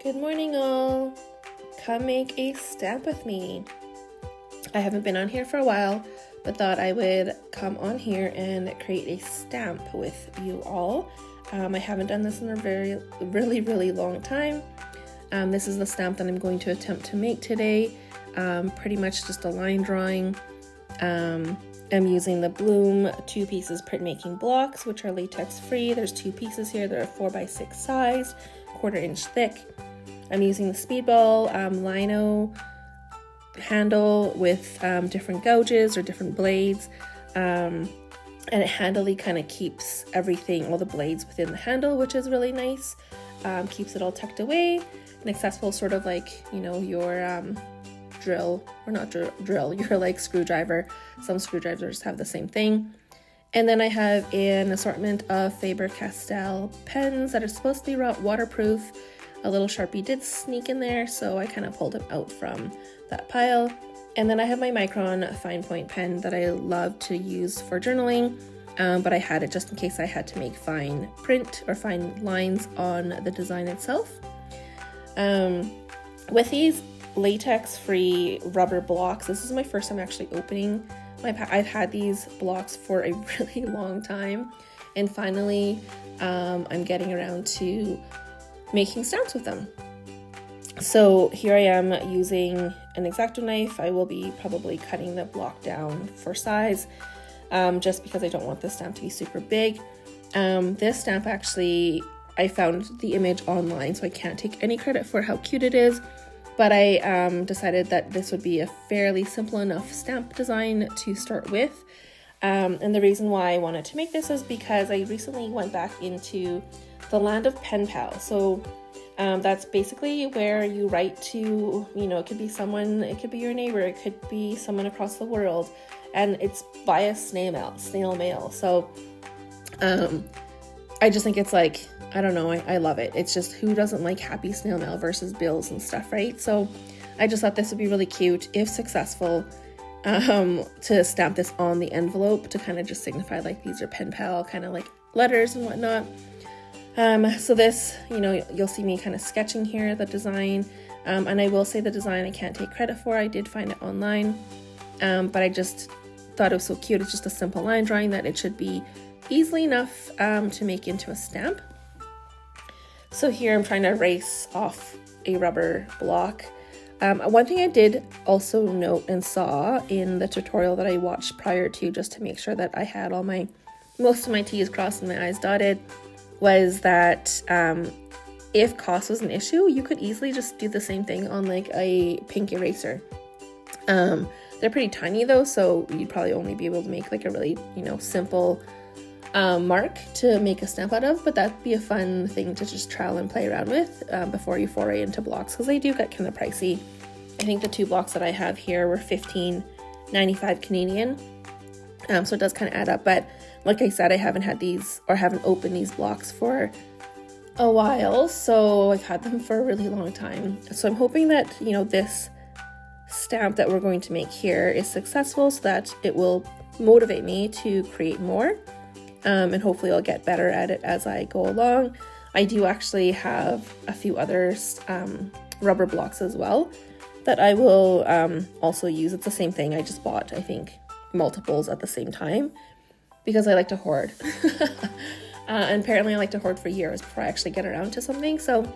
Good morning all! Come make a stamp with me. I haven't been on here for a while, but thought I would come on here and create a stamp with you all. I haven't done this in a really long time. This is the stamp that I'm going to attempt to make today. Pretty much just a line drawing. I'm using the Blum 2 pieces printmaking blocks, which are latex free. There's 2 pieces here that are 4x6 size, 1/4 inch thick. I'm using the speedball lino handle with different gouges or different blades, and it handily kind of keeps everything, all the blades within the handle, which is really nice. Keeps it all tucked away and accessible, sort of like, you know, your drill, or not drill, your like screwdriver. Some screwdrivers have the same thing. And then I have an assortment of Faber-Castell pens that are supposed to be waterproof. A little Sharpie did sneak in there, so I kind of pulled it out from that pile. And then I have my Micron fine point pen that I love to use for journaling, but I had it just in case I had to make fine print or fine lines on the design itself. With these latex-free rubber blocks, this is my first time actually opening. I've had these blocks for a really long time, and finally I'm getting around to making stamps with them. So here I am using an X-Acto knife. I will be probably cutting the block down for size, just because I don't want this stamp to be super big. This stamp actually, I found the image online, so I can't take any credit for how cute it is, but I decided that this would be a fairly simple enough stamp design to start with. And the reason why I wanted to make this is because I recently went back into the land of pen pal. So that's basically where you write to, you know, it could be someone, it could be your neighbor, it could be someone across the world, and it's via snail mail. So I just think it's like, I don't know, I love it. It's just, who doesn't like happy snail mail versus bills and stuff, right? So I just thought this would be really cute, if successful, to stamp this on the envelope to kind of just signify like these are pen pal kind of like letters and whatnot. So this, you know, you'll see me kind of sketching here the design, and I will say the design I can't take credit for. I did find it online, but I just thought it was so cute. It's just a simple line drawing that it should be easily enough to make into a stamp. So here I'm trying to erase off a rubber block. One thing I did also note and saw in the tutorial that I watched prior to, just to make sure that I had most of my T's crossed and my I's dotted, was that if cost was an issue, you could easily just do the same thing on like a pink eraser. They're pretty tiny though, so you'd probably only be able to make like a really, you know, simple mark to make a stamp out of, but that'd be a fun thing to just trial and play around with before you foray into blocks, because they do get kind of pricey. I think the 2 blocks that I have here were $15.95 Canadian, so it does kind of add up. But like I said, I haven't had these, or haven't opened these blocks for a while, so I've had them for a really long time. So I'm hoping that, you know, this stamp that we're going to make here is successful, so that it will motivate me to create more. And hopefully I'll get better at it as I go along. I do actually have a few other rubber blocks as well that I will also use. It's the same thing. I just bought, I think, multiples at the same time because I like to hoard. And apparently I like to hoard for years before I actually get around to something. So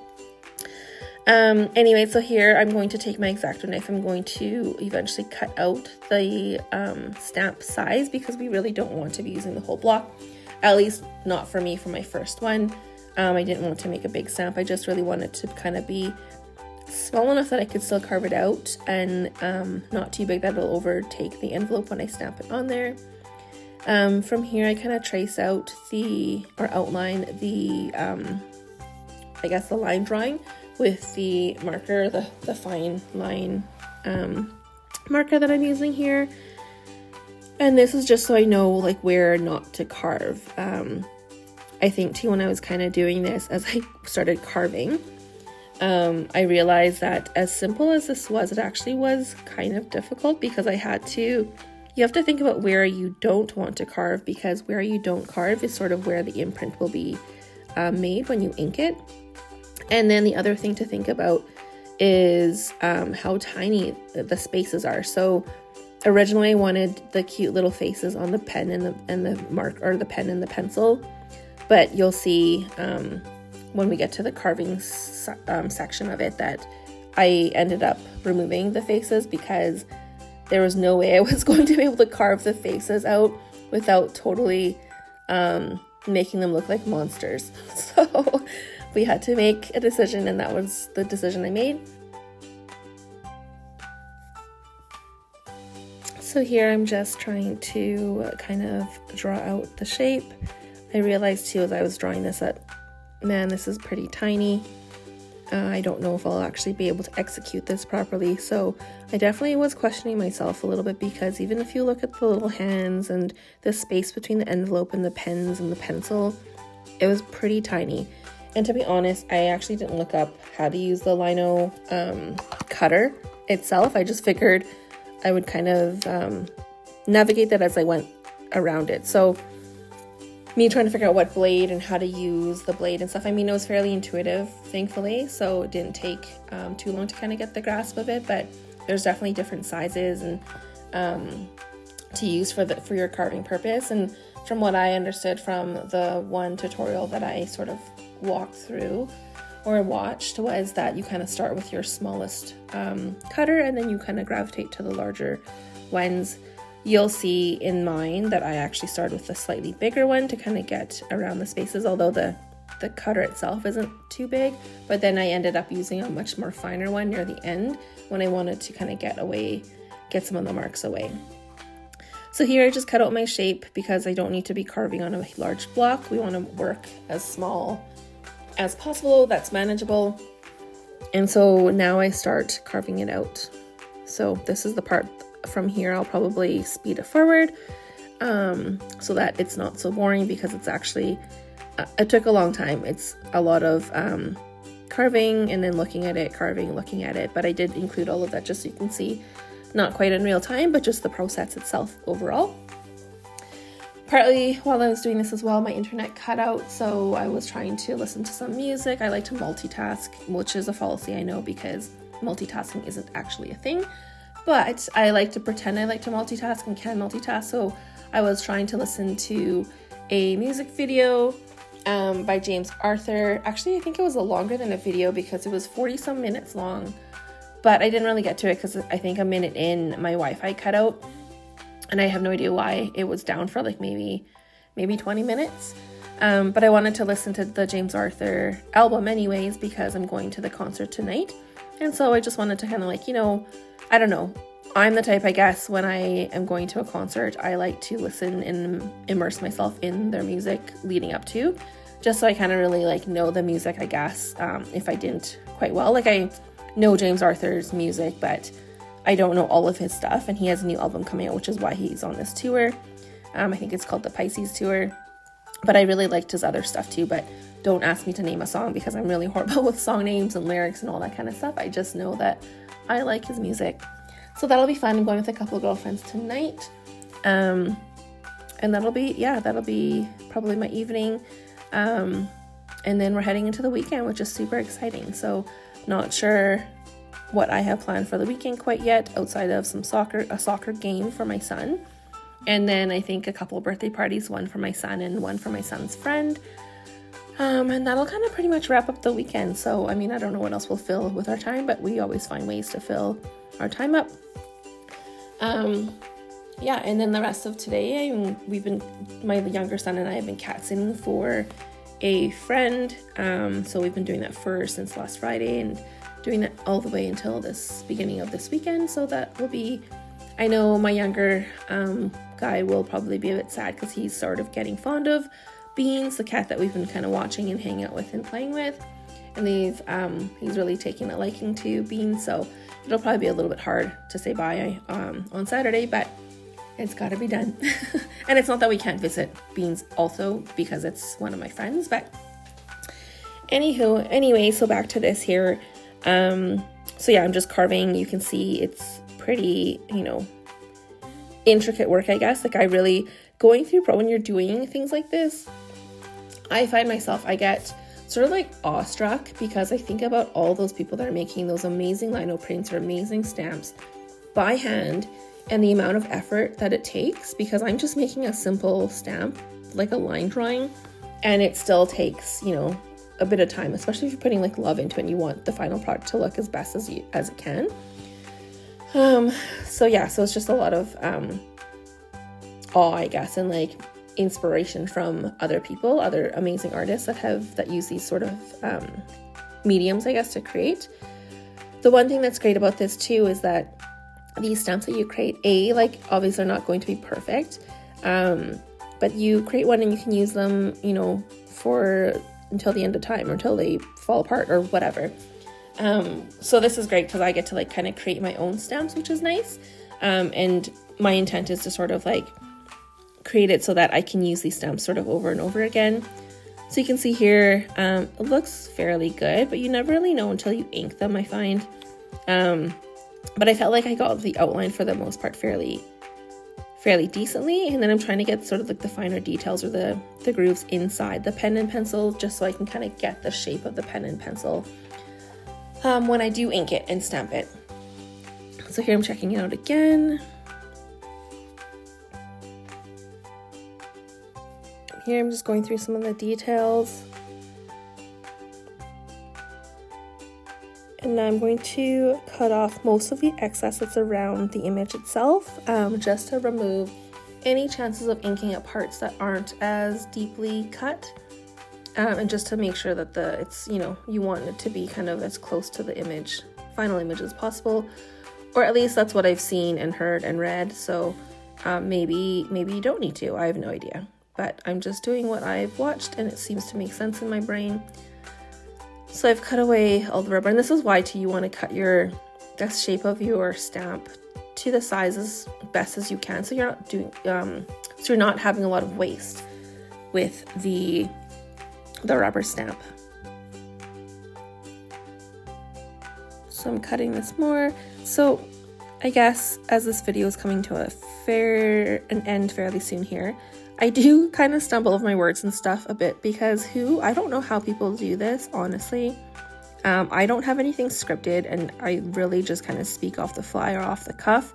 anyway, so here I'm going to take my X-Acto knife. I'm going to eventually cut out the stamp size, because we really don't want to be using the whole block. At least not for me for my first one. I didn't want to make a big stamp. I just really wanted to kind of be small enough that I could still carve it out, and not too big that it'll overtake the envelope when I stamp it on there. From here I kind of trace out outline the I guess the line drawing with the marker, the fine line marker that I'm using here. And this is just so I know like where not to carve. I think too, when I was kind of doing this, as I started carving, I realized that as simple as this was, it actually was kind of difficult, because you have to think about where you don't want to carve, because where you don't carve is sort of where the imprint will be made when you ink it. And then the other thing to think about is how tiny the spaces are. So originally I wanted the cute little faces on the pen and the mark, or the pen and the pencil, but you'll see when we get to the carving section of it that I ended up removing the faces because there was no way I was going to be able to carve the faces out without totally making them look like monsters. So we had to make a decision, and that was the decision I made. So here I'm just trying to kind of draw out the shape. I realized too as I was drawing this that, man, this is pretty tiny. I don't know if I'll actually be able to execute this properly. So I definitely was questioning myself a little bit, because even if you look at the little hands and the space between the envelope and the pens and the pencil, it was pretty tiny. And to be honest, I actually didn't look up how to use the lino cutter itself. I just figured I would kind of navigate that as I went around it. So me trying to figure out what blade and how to use the blade and stuff, I mean, it was fairly intuitive, thankfully, so it didn't take too long to kind of get the grasp of it. But there's definitely different sizes and to use for your carving purpose. And from what I understood from the one tutorial that I sort of walked through or watched, was that you kind of start with your smallest cutter and then you kind of gravitate to the larger ones. You'll see in mine that I actually started with a slightly bigger one to kind of get around the spaces, although the cutter itself isn't too big. But then I ended up using a much more finer one near the end when I wanted to kind of get some of the marks away. So here I just cut out my shape because I don't need to be carving on a large block. We want to work as small as possible, that's manageable. And so now I start carving it out. So this is the part. From here I'll probably speed it forward so that it's not so boring, because it's actually it took a long time. It's a lot of carving and then looking at it, carving, looking at it, but I did include all of that just so you can see, not quite in real time, but just the process itself overall. Partly while I was doing this as well, my internet cut out, so I was trying to listen to some music. I like to multitask, which is a fallacy, I know, because multitasking isn't actually a thing. But I like to pretend I like to multitask and can multitask, so I was trying to listen to a music video by James Arthur. Actually, I think it was longer than a video because it was 40-some minutes long, but I didn't really get to it because I think a minute in, my Wi-Fi cut out, and I have no idea why. It was down for like maybe 20 minutes. But I wanted to listen to the James Arthur album anyways because I'm going to the concert tonight, and so I just wanted to kind of like, I don't know. I'm the type, I guess, when I am going to a concert, I like to listen and immerse myself in their music leading up to, just so I kind of really like know the music, I guess, if I didn't quite well. Like I know James Arthur's music, but I don't know all of his stuff, and he has a new album coming out, which is why he's on this tour. I think it's called the Pisces Tour, but I really liked his other stuff too, but don't ask me to name a song because I'm really horrible with song names and lyrics and all that kind of stuff. I just know that I like his music. So that'll be fun. I'm going with a couple of girlfriends tonight. And that'll be probably my evening. And then we're heading into the weekend, which is super exciting. So not sure what I have planned for the weekend quite yet, outside of a soccer game for my son. And then I think a couple of birthday parties, one for my son and one for my son's friend. And that'll kind of pretty much wrap up the weekend. So, I mean, I don't know what else we'll fill with our time, but we always find ways to fill our time up. And then the rest of today, my younger son and I have been cat sitting for a friend. So we've been doing that since last Friday and doing that all the way until this beginning of this weekend. So that will be, I know my younger guy will probably be a bit sad because he's sort of getting fond of Beans, the cat that we've been kind of watching and hanging out with and playing with. And he's really taking a liking to Beans, so it'll probably be a little bit hard to say bye on Saturday, but it's got to be done. And it's not that we can't visit Beans also because it's one of my friends, but anyway, so back to this here. I'm just carving. You can see it's pretty, intricate work, I guess. Like I really going through when you're doing things like this, I find myself, I get sort of like awestruck, because I think about all those people that are making those amazing lino prints or amazing stamps by hand, and the amount of effort that it takes, because I'm just making a simple stamp, like a line drawing, and it still takes, you know, a bit of time, especially if you're putting like love into it and you want the final product to look as best as it can. So yeah, so it's just a lot of awe, I guess, and like inspiration from other people, other amazing artists that use these sort of mediums, I guess, to create. The one thing that's great about this too is that these stamps that you create, like obviously are not going to be perfect, but you create one and you can use them, you know, for until the end of time, or until they fall apart or whatever. So this is great because I get to like kind of create my own stamps, which is nice. And my intent is to sort of like create it so that I can use these stamps sort of over and over again. So you can see here, it looks fairly good, but you never really know until you ink them, I find. But I felt like I got the outline for the most part fairly decently, and then I'm trying to get sort of like the finer details or the grooves inside the pen and pencil, just so I can kind of get the shape of the pen and pencil when I do ink it and stamp it. So here I'm checking it out again. Here I'm just going through some of the details. And I'm going to cut off most of the excess that's around the image itself, just to remove any chances of inking at parts that aren't as deeply cut, and just to make sure that it's, you know, you want it to be kind of as close to the final image as possible, or at least that's what I've seen and heard and read. So maybe you don't need to. I have no idea, but I'm just doing what I've watched and it seems to make sense in my brain. So I've cut away all the rubber, and this is why too you want to cut the shape of your stamp to the size as best as you can, so you're not doing so you're not having a lot of waste with the rubber stamp. So I'm cutting this more. So I guess as this video is coming to an end fairly soon here, I do kind of stumble over my words and stuff a bit, because I don't know how people do this, honestly. I don't have anything scripted, and I really just kind of speak off the fly or off the cuff.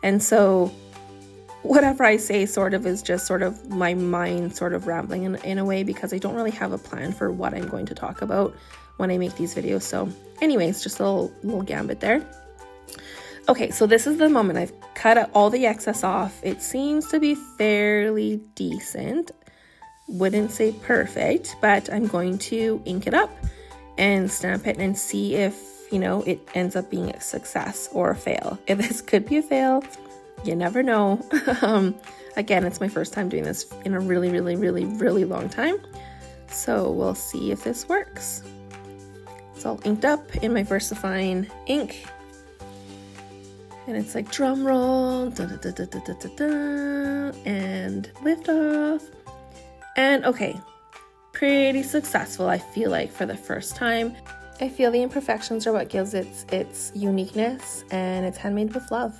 And so whatever I say sort of is just sort of my mind sort of rambling in a way, because I don't really have a plan for what I'm going to talk about when I make these videos. So anyways, just a little gambit there. Okay, so this is the moment I've cut all the excess off. It seems to be fairly decent. Wouldn't say perfect, but I'm going to ink it up and stamp it and see if, you know, it ends up being a success or a fail. If this could be a fail, you never know. Again, it's my first time doing this in a really, really, really, really long time. So we'll see if this works. It's all inked up in my VersaFine ink. And it's like drum roll, da, da, da, da, da, da, da, da, and lift off. And okay, pretty successful, I feel like, for the first time. I feel the imperfections are what gives its uniqueness, and it's handmade with love.